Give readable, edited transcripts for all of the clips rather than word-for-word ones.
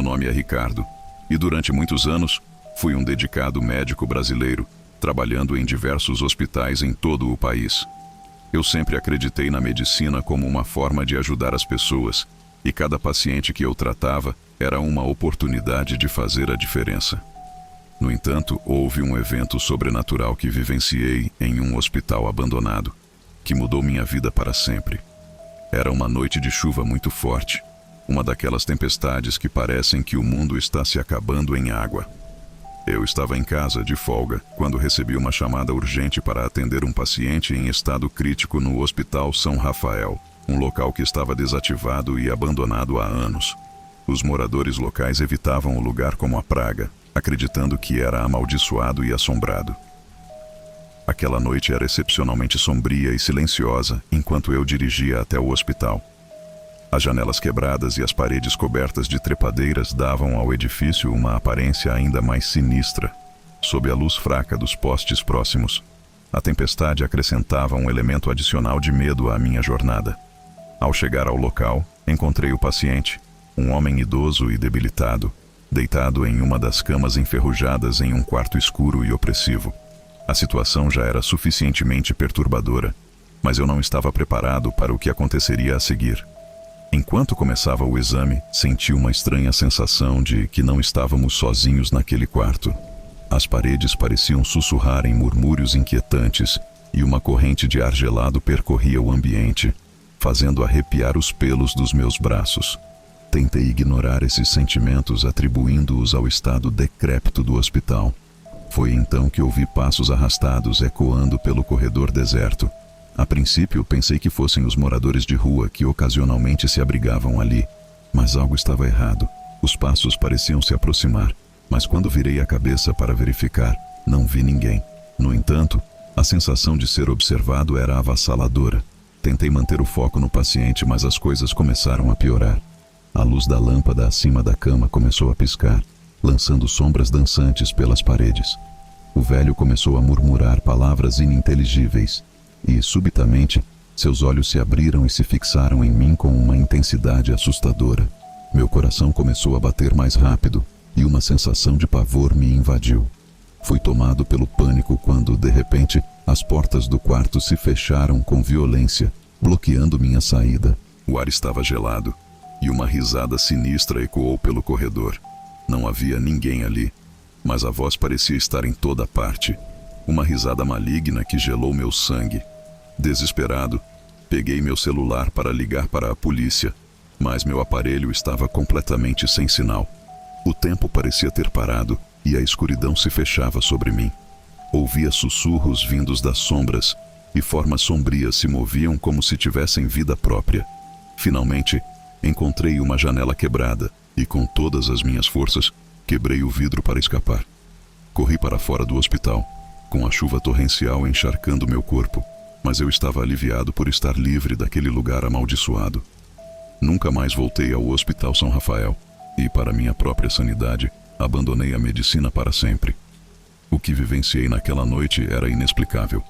nome é Ricardo, e durante muitos anos fui um dedicado médico brasileiro, trabalhando em diversos hospitais em todo o país. Eu sempre acreditei na medicina como uma forma de ajudar as pessoas, e cada paciente que eu tratava era uma oportunidade de fazer a diferença. No entanto, houve um evento sobrenatural que vivenciei em um hospital abandonado, que mudou minha vida para sempre. Era uma noite de chuva muito forte, uma daquelas tempestades que parecem que o mundo está se acabando em água. Eu estava em casa, de folga, quando recebi uma chamada urgente para atender um paciente em estado crítico no Hospital São Rafael, um local que estava desativado e abandonado há anos. Os moradores locais evitavam o lugar como a praga, acreditando que era amaldiçoado e assombrado. Aquela noite era excepcionalmente sombria e silenciosa enquanto eu dirigia até o hospital. As janelas quebradas e as paredes cobertas de trepadeiras davam ao edifício uma aparência ainda mais sinistra. Sob a luz fraca dos postes próximos, a tempestade acrescentava um elemento adicional de medo à minha jornada. Ao chegar ao local, encontrei o paciente, um homem idoso e debilitado, deitado em uma das camas enferrujadas em um quarto escuro e opressivo. A situação já era suficientemente perturbadora, mas eu não estava preparado para o que aconteceria a seguir. Enquanto começava o exame, senti uma estranha sensação de que não estávamos sozinhos naquele quarto. As paredes pareciam sussurrar em murmúrios inquietantes e uma corrente de ar gelado percorria o ambiente, fazendo arrepiar os pelos dos meus braços. Tentei ignorar esses sentimentos, atribuindo-os ao estado decrépito do hospital. Foi então que ouvi passos arrastados ecoando pelo corredor deserto. A princípio, pensei que fossem os moradores de rua que ocasionalmente se abrigavam ali. Mas algo estava errado. Os passos pareciam se aproximar, mas quando virei a cabeça para verificar, não vi ninguém. No entanto, a sensação de ser observado era avassaladora. Tentei manter o foco no paciente, mas as coisas começaram a piorar. A luz da lâmpada acima da cama começou a piscar, lançando sombras dançantes pelas paredes. O velho começou a murmurar palavras ininteligíveis. E, subitamente, seus olhos se abriram e se fixaram em mim com uma intensidade assustadora. Meu coração começou a bater mais rápido e uma sensação de pavor me invadiu. Fui tomado pelo pânico quando, de repente, as portas do quarto se fecharam com violência, bloqueando minha saída. O ar estava gelado e uma risada sinistra ecoou pelo corredor. Não havia ninguém ali, mas a voz parecia estar em toda parte. Uma risada maligna que gelou meu sangue. Desesperado, peguei meu celular para ligar para a polícia, mas meu aparelho estava completamente sem sinal. O tempo parecia ter parado e a escuridão se fechava sobre mim. Ouvia sussurros vindos das sombras e formas sombrias se moviam como se tivessem vida própria. Finalmente, encontrei uma janela quebrada e, com todas as minhas forças, quebrei o vidro para escapar. Corri para fora do hospital, com a chuva torrencial encharcando meu corpo, mas eu estava aliviado por estar livre daquele lugar amaldiçoado. Nunca mais voltei ao Hospital São Rafael e, para minha própria sanidade, abandonei a medicina para sempre. O que vivenciei naquela noite era inexplicável,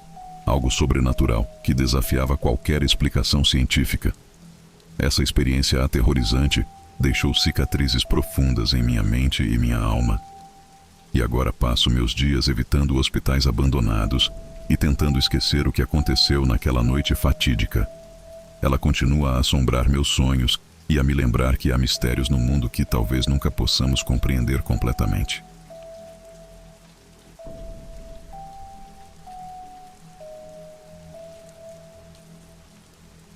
algo sobrenatural que desafiava qualquer explicação científica. Essa experiência aterrorizante deixou cicatrizes profundas em minha mente e minha alma. E agora passo meus dias evitando hospitais abandonados e tentando esquecer o que aconteceu naquela noite fatídica. Ela continua a assombrar meus sonhos e a me lembrar que há mistérios no mundo que talvez nunca possamos compreender completamente.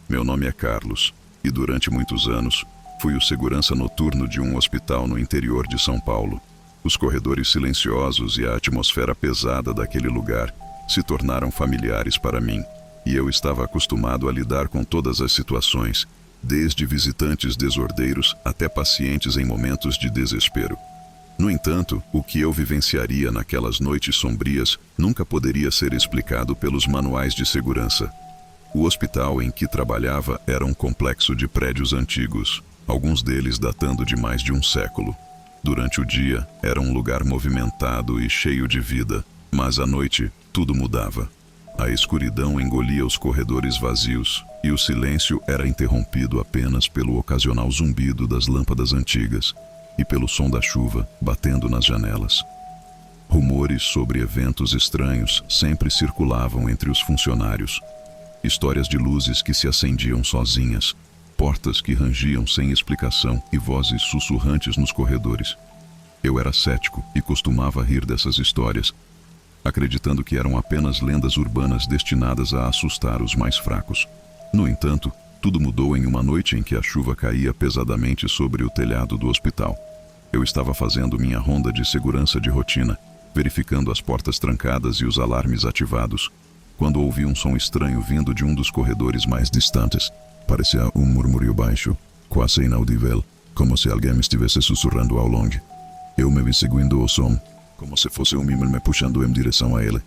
Meu nome é Carlos, e durante muitos anos fui o segurança noturno de um hospital no interior de São Paulo. Os corredores silenciosos e a atmosfera pesada daquele lugar se tornaram familiares para mim, e eu estava acostumado a lidar com todas as situações, desde visitantes desordeiros até pacientes em momentos de desespero. No entanto, o que eu vivenciaria naquelas noites sombrias nunca poderia ser explicado pelos manuais de segurança. O hospital em que trabalhava era um complexo de prédios antigos, alguns deles datando de mais de um século. Durante o dia, era um lugar movimentado e cheio de vida, mas à noite, tudo mudava. A escuridão engolia os corredores vazios, e o silêncio era interrompido apenas pelo ocasional zumbido das lâmpadas antigas. e pelo som da chuva batendo nas janelas. Rumores sobre eventos estranhos sempre circulavam entre os funcionários. Histórias de luzes que se acendiam sozinhas, portas que rangiam sem explicação e vozes sussurrantes nos corredores. Eu era cético e costumava rir dessas histórias, acreditando que eram apenas lendas urbanas destinadas a assustar os mais fracos. No entanto, tudo mudou em uma noite em que a chuva caía pesadamente sobre o telhado do hospital. Eu estava fazendo minha ronda de segurança de rotina, verificando as portas trancadas e os alarmes ativados, quando ouvi um som estranho vindo de um dos corredores mais distantes. Parecia um murmúrio baixo, quase inaudível, como se alguém me estivesse sussurrando ao longe. Eu me vi seguindo o som, como se fosse um mimo me puxando em direção a ele.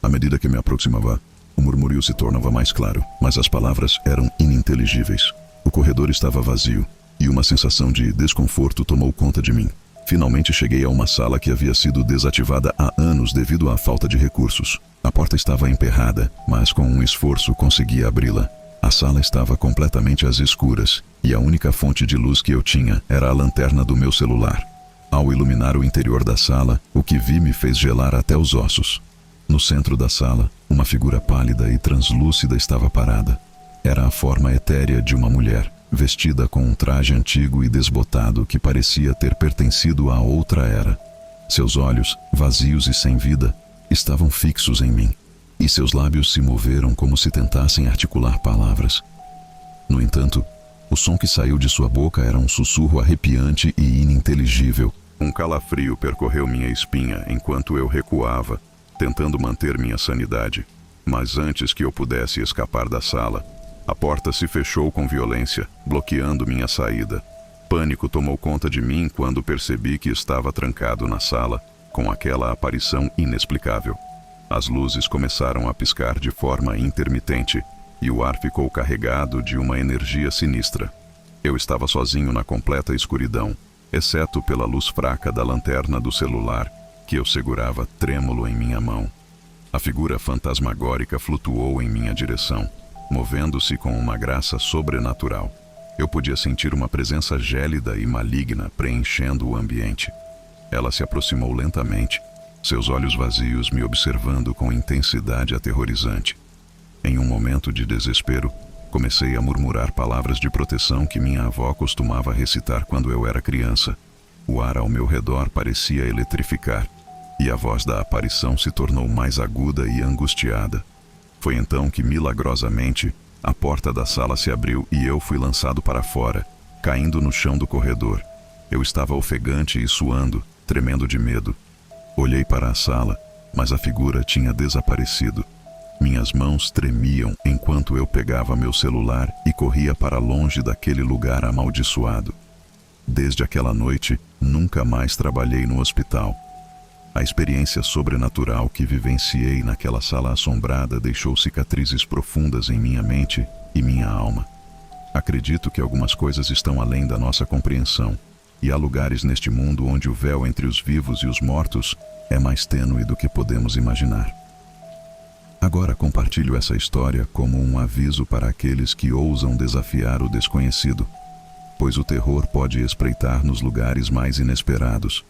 À medida que me aproximava, o murmúrio se tornava mais claro, mas as palavras eram ininteligíveis. O corredor estava vazio, e uma sensação de desconforto tomou conta de mim. Finalmente cheguei a uma sala que havia sido desativada há anos devido à falta de recursos. A porta estava emperrada, mas com um esforço consegui abri-la. A sala estava completamente às escuras, e a única fonte de luz que eu tinha era a lanterna do meu celular. Ao iluminar o interior da sala, o que vi me fez gelar até os ossos. No centro da sala, uma figura pálida e translúcida estava parada. Era a forma etérea de uma mulher, vestida com um traje antigo e desbotado que parecia ter pertencido a outra era. Seus olhos, vazios e sem vida, estavam fixos em mim, e seus lábios se moveram como se tentassem articular palavras. No entanto, o som que saiu de sua boca era um sussurro arrepiante e ininteligível. Um calafrio percorreu minha espinha enquanto eu recuava, tentando manter minha sanidade. Mas antes que eu pudesse escapar da sala, a porta se fechou com violência, bloqueando minha saída. Pânico tomou conta de mim quando percebi que estava trancado na sala, com aquela aparição inexplicável. As luzes começaram a piscar de forma intermitente, e o ar ficou carregado de uma energia sinistra. Eu estava sozinho na completa escuridão, exceto pela luz fraca da lanterna do celular, que eu segurava trêmulo em minha mão. A figura fantasmagórica flutuou em minha direção, movendo-se com uma graça sobrenatural. Eu podia sentir uma presença gélida e maligna preenchendo o ambiente. Ela se aproximou lentamente, seus olhos vazios me observando com intensidade aterrorizante. Em um momento de desespero, comecei a murmurar palavras de proteção que minha avó costumava recitar quando eu era criança. O ar ao meu redor parecia eletrificar, e a voz da aparição se tornou mais aguda e angustiada. Foi então que, milagrosamente, a porta da sala se abriu e eu fui lançado para fora, caindo no chão do corredor. Eu estava ofegante e suando, tremendo de medo. Olhei para a sala, mas a figura tinha desaparecido. Minhas mãos tremiam enquanto eu pegava meu celular e corria para longe daquele lugar amaldiçoado. Desde aquela noite, nunca mais trabalhei no hospital. A experiência sobrenatural que vivenciei naquela sala assombrada deixou cicatrizes profundas em minha mente e minha alma. Acredito que algumas coisas estão além da nossa compreensão, e há lugares neste mundo onde o véu entre os vivos e os mortos é mais tênue do que podemos imaginar. Agora compartilho essa história como um aviso para aqueles que ousam desafiar o desconhecido, pois o terror pode espreitar nos lugares mais inesperados.